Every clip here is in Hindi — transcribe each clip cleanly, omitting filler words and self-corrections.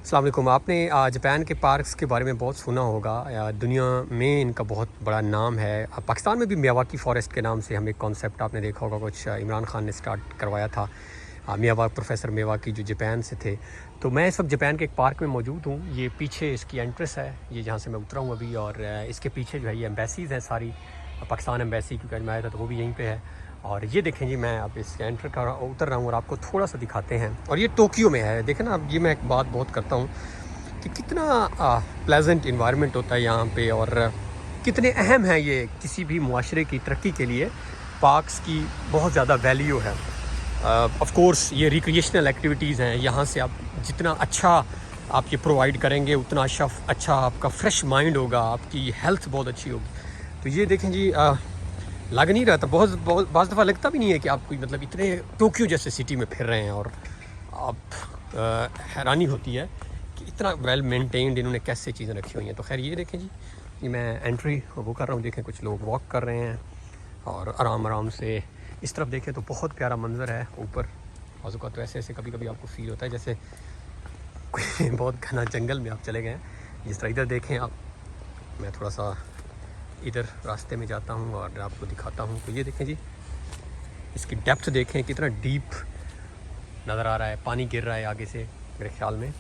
अस्सलाम वालेकुम। आपने जापान के पार्क्स के बारे में बहुत सुना होगा। दुनिया में इनका बहुत बड़ा नाम है। पाकिस्तान में भी मियावाकी फ़ॉरेस्ट के नाम से हम एक कॉन्सेप्ट आपने देखा होगा, कुछ इमरान खान ने स्टार्ट करवाया था। मियावाकी प्रोफेसर मियावाकी जो जापान से थे। तो मैं इस वक्त जापान के एक पार्क में मौजूद हूँ। ये पीछे इसकी एंट्रेंस है, ये जहाँ से मैं उतरा हूँ अभी, और इसके पीछे जो है ये एम्बेसीज़ हैं सारी। पाकिस्तान एम्बेसी क्योंकि मैं आया था तो वो भी यहीं पे है। और ये देखें जी, मैं अब इस एंटर कर उतर रहा हूँ और आपको थोड़ा सा दिखाते हैं। और ये टोक्यो में है। देखें ना, अब ये मैं एक बात बहुत करता हूँ कि कितना प्लेजेंट इन्वायरमेंट होता है यहाँ पे, और कितने अहम है ये किसी भी मुआशरे की तरक्की के लिए। पार्क्स की बहुत ज़्यादा वैल्यू है। ऑफ कोर्स ये रिक्रिएशनल एक्टिविटीज़ हैं। यहाँ से आप जितना अच्छा आप ये प्रोवाइड करेंगे उतना अच्छा आपका फ्रेश माइंड होगा, आपकी हेल्थ बहुत अच्छी होगी। तो ये देखें जी, लग नहीं रहा था, बहुत बाज़ दफ़ा लगता भी नहीं है कि आप कोई मतलब इतने टोक्यो जैसे सिटी में फिर रहे हैं, और आप हैरानी होती है कि इतना वेल मेंटेन्ड इन्होंने कैसे चीज़ें रखी हुई हैं। तो खैर ये देखें जी, ये मैं एंट्री वो कर रहा हूँ। देखें कुछ लोग वॉक कर रहे हैं और आराम आराम से इस तरफ देखें तो बहुत प्यारा मंज़र है ऊपर। बाज़ू का तो ऐसे कभी कभी आपको फील होता है जैसे कोई बहुत घना जंगल में आप चले गए हैं। जिस तरह इधर देखें आप, मैं थोड़ा सा इधर रास्ते में जाता हूँ और आपको दिखाता हूँ। तो ये देखें जी, इसकी डेप्थ देखें कितना डीप नज़र आ रहा है। पानी गिर रहा है आगे से मेरे ख्याल में,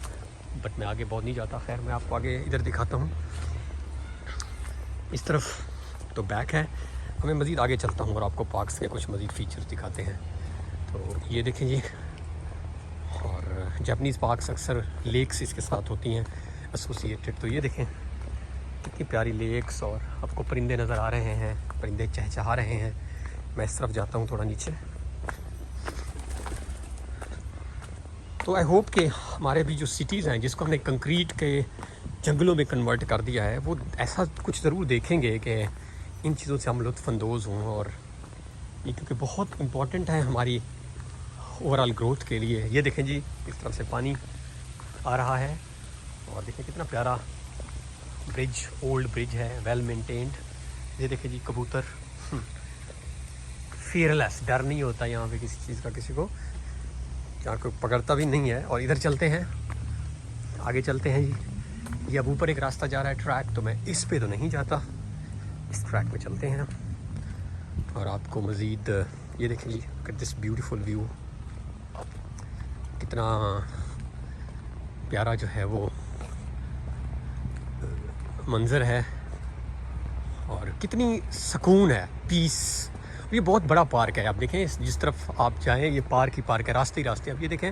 बट मैं आगे बहुत नहीं जाता। खैर मैं आपको आगे इधर दिखाता हूँ। इस तरफ तो बैक है, हमें मज़ीद आगे चलता हूँ और आपको पार्क्स के कुछ मज़ीद फ़ीचर्स दिखाते हैं। तो ये देखें जी, और जापानीज़ पार्क्स अक्सर लेक्स इसके साथ होती हैं एसोसिएटेड। तो ये देखें कितनी प्यारी लेक्स, और आपको परिंदे नज़र आ रहे हैं, परिंदे चहचहा रहे हैं। मैं इस तरफ जाता हूँ थोड़ा नीचे। तो आई होप कि हमारे भी जो सिटीज़ हैं जिसको हमने कंक्रीट के जंगलों में कन्वर्ट कर दिया है, वो ऐसा कुछ ज़रूर देखेंगे कि इन चीज़ों से हम लुत्फ़अंदोज़ हों। और ये क्योंकि बहुत इम्पॉर्टेंट है हमारी ओवरऑल ग्रोथ के लिए। ये देखें जी, इस तरफ से पानी आ रहा है, और देखें कितना प्यारा ब्रिज, ओल्ड ब्रिज है, वेल मेंटेन्ड। ये देखें जी कबूतर, फियरलेस, डर नहीं होता यहाँ पे किसी चीज़ का, किसी को यहाँ कोई पकड़ता भी नहीं है। और इधर चलते हैं, आगे चलते हैं जी। ये अब ऊपर एक रास्ता जा रहा है ट्रैक, तो मैं इस पे तो नहीं जाता, इस ट्रैक में चलते हैं और आपको मज़ीद ये देखें जी, दिस ब्यूटीफुल व्यू, कितना प्यारा जो है वो मंज़र है, और कितनी सुकून है, पीस। ये बहुत बड़ा पार्क है। आप देखें जिस तरफ आप जाएं, ये पार्क ही पार्क है, रास्ते ही रास्ते। अब ये देखें,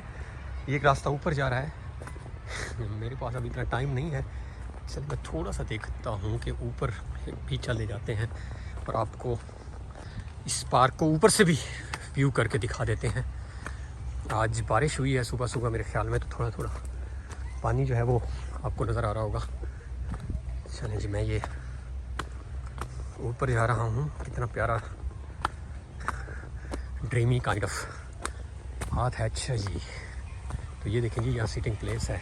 ये एक रास्ता ऊपर जा रहा है। मेरे पास अभी इतना टाइम नहीं है, चल मैं थोड़ा सा देखता हूँ कि ऊपर भी चले जाते हैं और आपको इस पार्क को ऊपर से भी व्यू करके दिखा देते हैं। आज बारिश हुई है सुबह सुबह मेरे ख्याल में, तो थोड़ा थोड़ा पानी जो है वो आपको नज़र आ रहा होगा। चलें जी, मैं ये ऊपर जा रहा हूँ। कितना प्यारा ड्रीमी काइंड ऑफ हाथ है। अच्छा जी, तो ये देखें जी, यहाँ सीटिंग प्लेस है,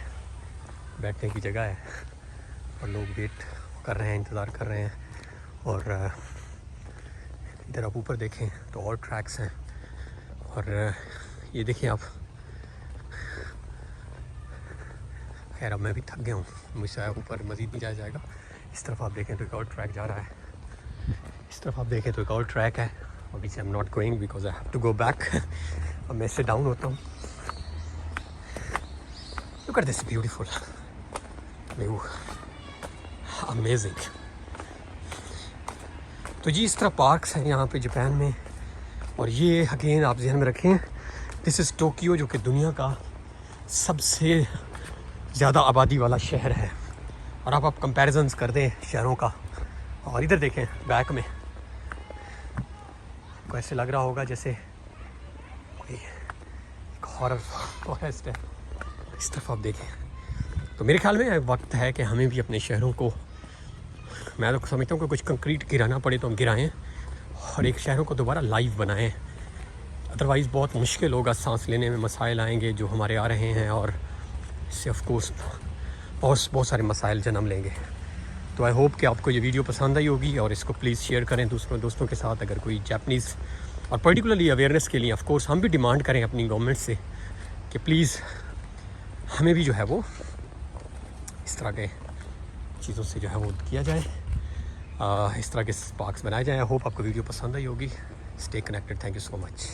बैठने की जगह है, और लोग वेट कर रहे हैं, इंतज़ार कर रहे हैं। और इधर आप ऊपर देखें तो और ट्रैक्स हैं, और ये देखिए आप। खैर अब मैं भी थक गया हूँ, मुझसे ऊपर मज़ीद नहीं जाया जाएगा। इस तरफ आप देखें तो एक और ट्रैक जा रहा है, इस तरफ आप देखें तो एक और ट्रैक है। अभी से I am not going because I have to go back. अब मैं इससे डाउन होता हूँ। Look at this beautiful view, amazing. तो जी इस तरह पार्क्स हैं यहाँ पे जापान में। और ये अगेन आप ध्यान में रखें, दिस इज़ टोक्यो, जो कि दुनिया का सबसे ज़्यादा आबादी वाला शहर है। और आप कंपैरिजन्स कर दें शहरों का, और इधर देखें बैक में, आपको ऐसे लग रहा होगा जैसे कोई एक हॉरर फॉरेस्ट है। इस तरफ आप देखें तो मेरे ख्याल में वक्त है कि हमें भी अपने शहरों को, मैं तो समझता हूँ कि कुछ कंक्रीट गिराना पड़े तो हम गिराएं, और एक शहरों को दोबारा लाइव बनाएं। अदरवाइज़ बहुत मुश्किल होगा, सांस लेने में मसाइल आएंगे जो हमारे आ रहे हैं, और इससे ऑफ कोर्स बहुत सारे मसाइल जन्म लेंगे। तो आई होप कि आपको ये वीडियो पसंद आई होगी, और इसको प्लीज़ शेयर करें दूसरों दोस्तों के साथ। अगर कोई जापानीज़ और पर्टिकुलरली अवेयरनेस के लिए ऑफ कोर्स हम भी डिमांड करें अपनी गवर्नमेंट से कि प्लीज़ हमें भी जो है वो तरह के चीज़ों से जो है वो किया जाए, इस तरह के पार्क्स बनाए जाएँ। आई होप आपको वीडियो पसंद आई होगी। Stay connected. Thank you so much.